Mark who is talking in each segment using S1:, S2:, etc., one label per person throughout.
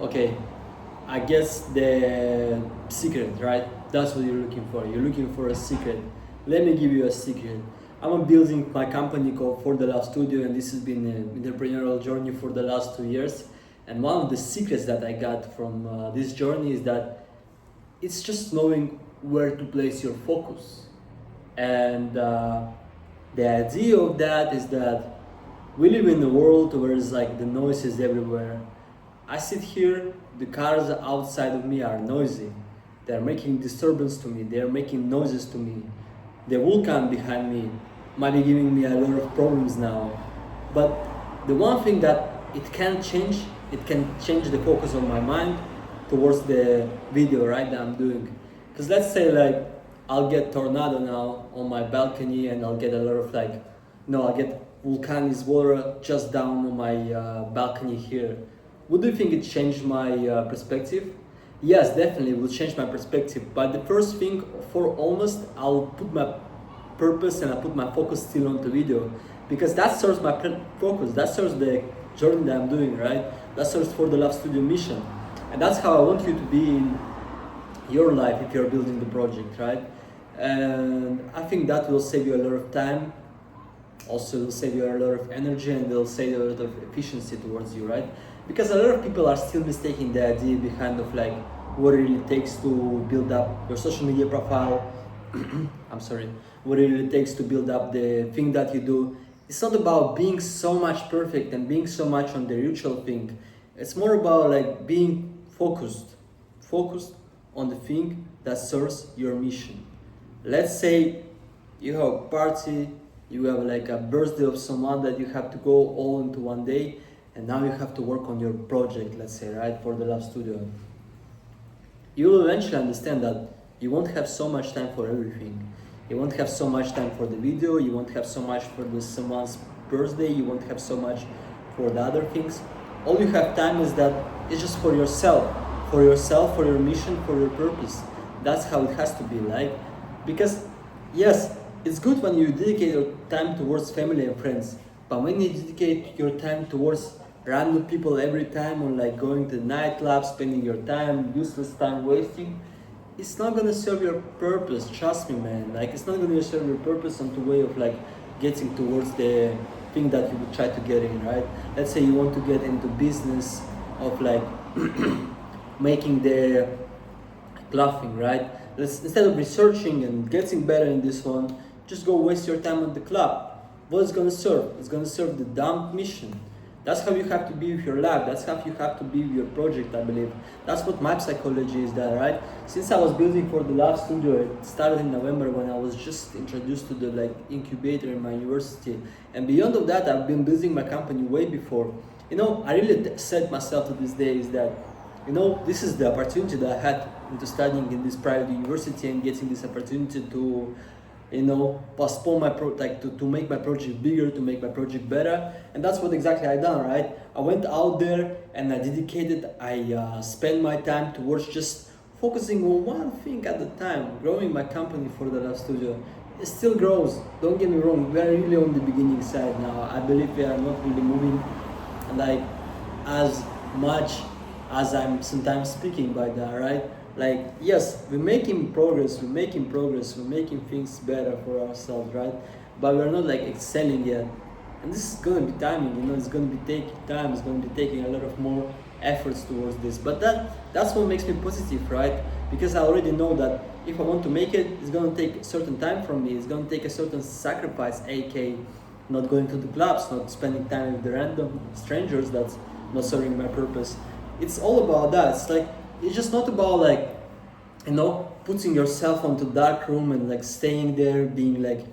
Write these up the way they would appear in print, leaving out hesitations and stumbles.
S1: Okay, I guess the secret, right? That's what you're looking for. You're looking for a secret. Let me give you a secret. I'm building my company called For the Love Studio, and this has been an entrepreneurial journey for the last 2 years. And one of the secrets that I got from this journey is that it's just knowing where to place your focus. And the idea of that is that we live in a world where it's like the noise is everywhere. I sit here, the cars outside of me are noisy. They're making disturbance to me, they're making noises to me. The volcano behind me might be giving me a lot of problems now. But the one thing that it can change the focus of my mind towards the video, right, that I'm doing. Because let's say like I'll get tornado now on my balcony and I'll get a lot of like, no, I'll get volcanic water just down on my balcony here. Would you think it changed my perspective? Yes, definitely it will change my perspective. But the first thing for almost, I'll put my purpose and I put my focus still on the video because that serves my focus. That serves the journey that I'm doing, right? That serves for the Love Studio mission, and that's how I want you to be in your life if you're building the project, right? And I think that will save you a lot of time. Also, will save you a lot of energy and will save you a lot of efficiency towards you, right? Because a lot of people are still mistaking the idea behind of like what it really takes to build up your social media profile. I'm sorry. What it really takes to build up the thing that you do. It's not about being so much perfect and being so much on the ritual thing. It's more about like being focused on the thing that serves your mission. Let's say you have a party, you have like a birthday of someone that you have to go all into one day, and now you have to work on your project, let's say, right, for the Love Studio. You will eventually understand that you won't have so much time for everything. You won't have so much time for the video, you won't have so much for the someone's birthday, you won't have so much for the other things. All you have time is that it's just for yourself, for your mission, for your purpose. That's how it has to be like. Because yes, it's good when you dedicate your time towards family and friends, but when you dedicate your time towards random people every time on like going to the nightclub, spending your time, useless time wasting, it's not gonna serve your purpose, trust me man. Like it's not gonna serve your purpose on the way of like getting towards the thing that you would try to get in, right? Let's say you want to get into business of like making the clothing, right? Instead of researching and getting better in this one, just go waste your time at the club. What is gonna serve? It's gonna serve the dumb mission. That's how you have to be with your lab. That's how you have to be with your project, I believe. That's what my psychology is that, right? Since I was building for the Love Studio, it started in November when I was just introduced to the like incubator in my university. And beyond of that, I've been building my company way before. You know, I really said myself to this day is that, you know, this is the opportunity that I had into studying in this private university and getting this opportunity to, you know, postpone my to make my project bigger, to make my project better. And that's what exactly I done, right? I went out there and I spent my time towards just focusing on one thing at a time, growing my company for the Love Studio. It still grows, don't get me wrong, we are really on the beginning side now. I believe we are not really moving like as much as I'm sometimes speaking by that, right? Like, yes, we're making progress, we're making things better for ourselves, right? But we're not like excelling yet. And this is gonna be timing, you know, it's gonna be taking time, it's gonna be taking a lot of more efforts towards this. But that's what makes me positive, right? Because I already know that if I want to make it, it's gonna take a certain time from me, it's gonna take a certain sacrifice, aka not going to the clubs, not spending time with the random strangers that's not serving my purpose. It's all about that. It's like, it's just not about like, you know, putting yourself onto dark room and like staying there, being like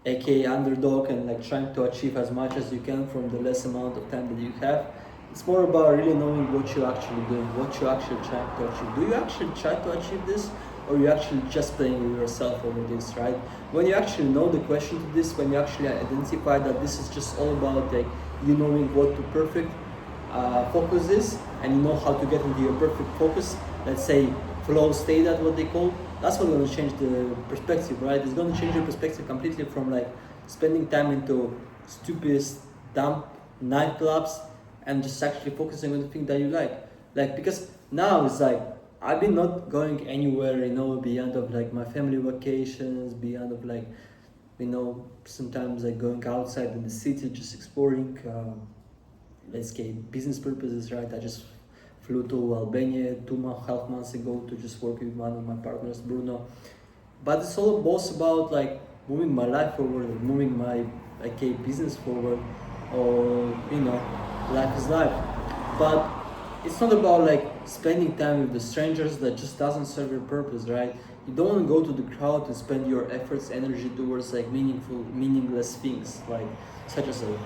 S1: aka underdog and like trying to achieve as much as you can from the less amount of time that you have. It's more about really knowing what you're actually doing, what you're actually trying to achieve. Do you actually try to achieve this, or are you actually just playing with yourself over this, right? When you actually know the question to this, when you actually identify that this is just all about like you knowing what to perfect focus is, and you know how to get into your perfect focus, let's say flow state, that's what they call, that's what's going to change the perspective, right? It's going to change your perspective completely from like spending time into stupid, dumb nightclubs and just actually focusing on the thing that you like. Like, because now it's like I've been not going anywhere, beyond of like my family vacations, beyond of like, sometimes like going outside in the city, just exploring, let's say business purposes, right? I just flew to Albania 2.5 months ago to just work with one of my partners, Bruno. But it's all both about like moving my life forward, or moving my business forward, or life is life. But it's not about like spending time with the strangers that just doesn't serve your purpose, right? You don't want to go to the crowd and spend your efforts, energy towards like meaningless things, like such as like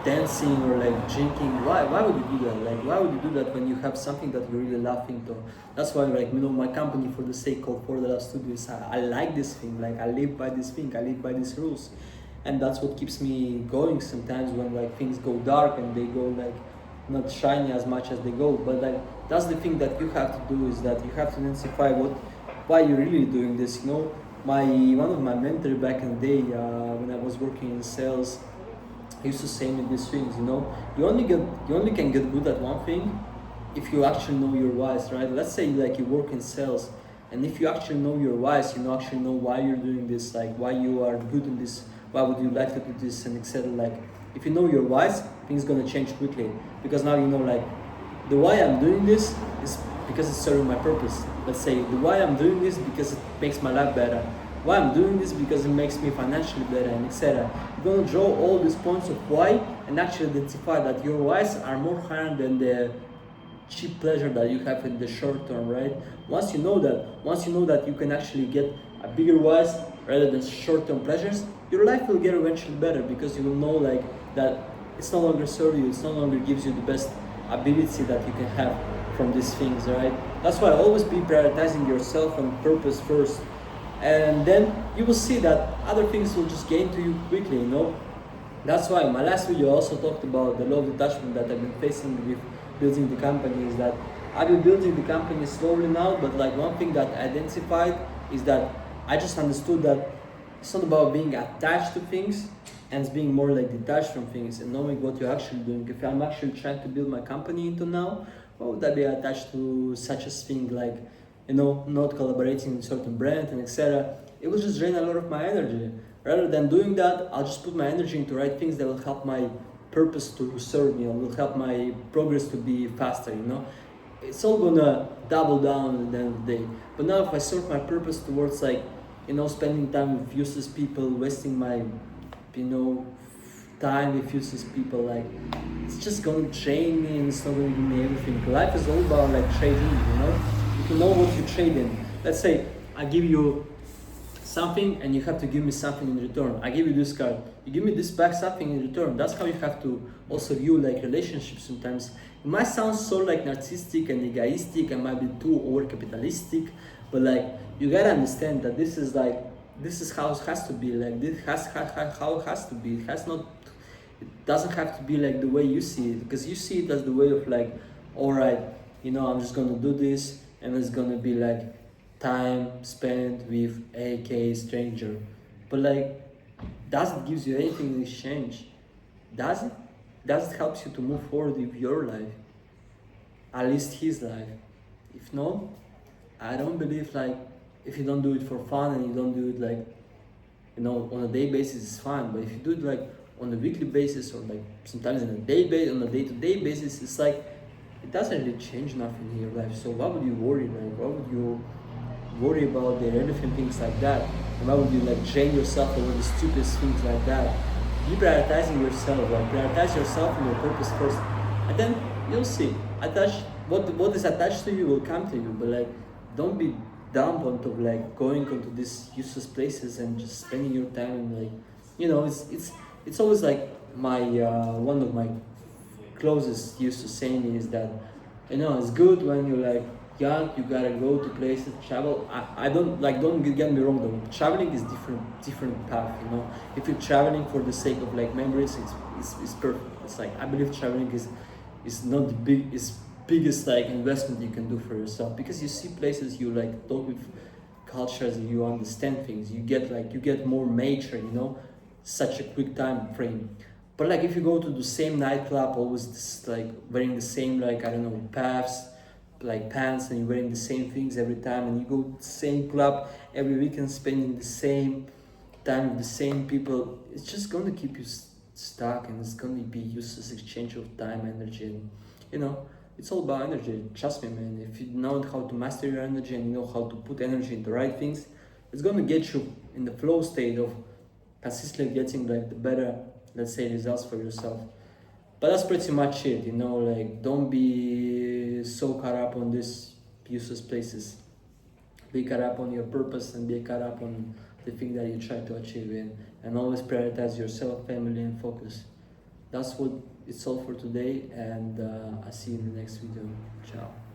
S1: dancing or like drinking. Why would you do that? Like, why would you do that when you have something that you're really laughing to? That's why, like, my company, for the sake called For the Love Studio, I like this thing. Like, I live by this thing, I live by these rules, and that's what keeps me going sometimes when like things go dark and they go like not shiny as much as they go. But like, that's the thing that you have to do, is that you have to identify why you're really doing this. One of my mentors back in the day, when I was working in sales, used to say me these things. You only can get good at one thing if you actually know your whys, right? Let's say like you work in sales, and if you actually know your whys, actually know why you're doing this, like why you are good in this, why would you like to do this, and etc. Like, if you know your whys, things gonna change quickly, because now you know like the why I'm doing this is because it's serving my purpose. Let's say the why I'm doing this because it makes my life better. Why I'm doing this because it makes me financially better, and etc. You're gonna draw all these points of why and actually identify that your whys are more higher than the cheap pleasure that you have in the short term, right? Once you know that you can actually get a bigger whys rather than short-term pleasures, your life will get eventually better, because you will know like that it's no longer serve you, it's no longer gives you the best ability that you can have from these things, right? That's why always be prioritizing yourself and purpose first, and then you will see that other things will just gain to you quickly. That's why in my last video I also talked about the law of detachment that I've been facing with building the company. Is that I've been building the company slowly now, but like one thing that I identified is that I just understood that it's not about being attached to things, and it's being more like detached from things and knowing what you're actually doing. If I'm actually trying to build my company into now, why would I be attached to such a thing like, not collaborating with certain brand and etc. It will just drain a lot of my energy. Rather than doing that, I'll just put my energy into right things that will help my purpose to serve me, or will help my progress to be faster. It's all gonna double down at the end of the day. But now if I serve my purpose towards like, spending time with useless people, wasting my, time with useless people, like, it's just gonna drain me and it's not gonna give me everything. Life is all about like trading. If you know what you trade in. Let's say I give you something and you have to give me something in return. I give you this card, you give me this back something in return. That's how you have to also view like relationships sometimes. It might sound so like narcissistic and egoistic and might be too over capitalistic, but like you gotta understand that this is how it has to be. Like this how it has to be. It doesn't have to be like the way you see it, because you see it as the way of like, alright, I'm just gonna do this and it's gonna be like time spent with a stranger. But like, does it gives you anything in exchange? Does it? Does it helps you to move forward with your life? At least his life. If not, I don't believe like, if you don't do it for fun and you don't do it like, on a day basis, it's fine. But if you do it like on a weekly basis, or like sometimes on a day-to-day basis, it's like, it doesn't really change nothing in your life. So why would you worry? Like, why would you worry about the relevant things like that? And why would you like drain yourself over the stupidest things like that? Be prioritizing yourself, like prioritize yourself and your purpose first, and then you'll see. What is attached to you will come to you, but like, don't be dumb onto like going into these useless places and just spending your time and like, it's always like my one of my closest used to say me is that, it's good when you're like young, you gotta go to places, travel. I don't like, don't get me wrong though, traveling is different path. If you're traveling for the sake of like memories, it's perfect. It's like, I believe traveling is not the biggest like investment you can do for yourself, because you see places, you like talk with cultures, you understand things, you get more mature, such a quick time frame. But like if you go to the same nightclub, always this, like wearing the same, like I don't know, paths, like pants, and you're wearing the same things every time, and you go to the same club every weekend, spending the same time with the same people, it's just gonna keep you stuck, and it's gonna be useless exchange of time, energy, and you know, it's all about energy. Trust me, man. If you know how to master your energy and you know how to put energy in the right things, it's gonna get you in the flow state of consistently getting like the better, let's say, results for yourself. But that's pretty much it, you know, like don't be so caught up on these useless places. Be caught up on your purpose and be caught up on the thing that you try to achieve in, and always prioritize yourself, family, and focus. That's what it's all for today, and I'll see you in the next video. Ciao.